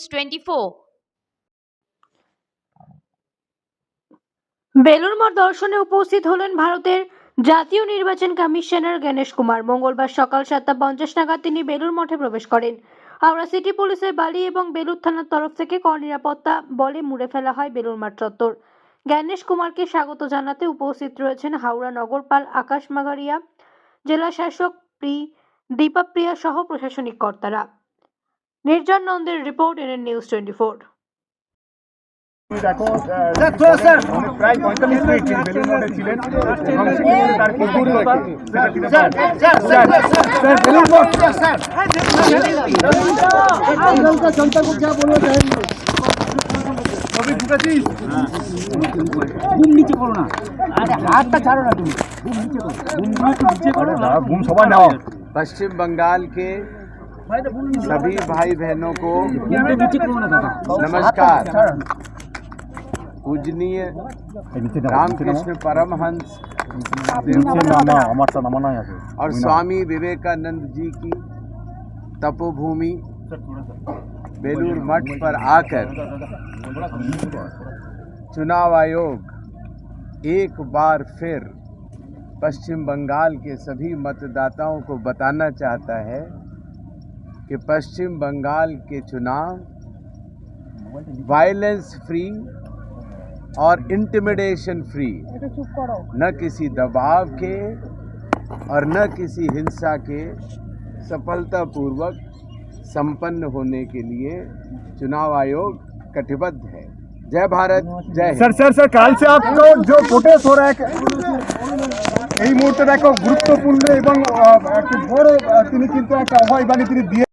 24। বেলুড় মঠ দর্শনে উপস্থিত হলেন ভারতের জাতীয় নির্বাচন কমিশনার গণেশ কুমার। মঙ্গলবার সকাল 7:50 নাগাদ তিনি বেলুড় মঠে প্রবেশ করেন। হাওড়া সিটি পুলিশের বালি এবং বেলুড় থানার তরফ থেকে কড়া নিরাপত্তা বলে মুড়ে ফেলা হয় বেলুড় মঠ চত্বর। গণেশ কুমারকে স্বাগত জানাতে উপস্থিত রয়েছেন হাওড়া নগরপাল আকাশ মাগারিয়া, জেলা শাসক দীপাপ্রিয়া সহ প্রশাসনিক কর্তারা। নির্জন নন্দের রিপোর্ট, এনএন নিউজ 24। দেখো প্রায় 45 মিনিট তিনি বেলুড় মঠে ছিলেন এবং সেখানে তার কি অভিজ্ঞতা বেলুড় মঠ जनता को क्या बोलना चाहेंगे? अभी ढुकेছিস ঘুম নিচে করো না, আরে হাতটা ছাড়ো না, তুমি ঘুম নিচে করো না, ঘুম সবাই নাও। पश्चिम बंगाल के सभी भाई बहनों को नमस्कार। पूजनीय रामकृष्ण परमहंस और स्वामी विवेकानंद जी की तपोभूमि बेलूर मठ पर आकर चुनाव आयोग एक बार फिर पश्चिम बंगाल के सभी मतदाताओं को बताना चाहता है कि पश्चिम बंगाल के चुनाव वायलेंस फ्री और इंटिमिडेशन फ्री, न किसी दबाव के और न किसी हिंसा के सफलतापूर्वक संपन्न होने के लिए चुनाव आयोग कटिबद्ध है। जय भारत, जय हिंद। सर काल से आपको जो प्रोटेस्ट हो रहा है এই মুহূর্তে দেখো গুরুত্বপূর্ণ এবং একটি বড় তিনি কিন্তু একটা আহ্বান তিনি দিয়ে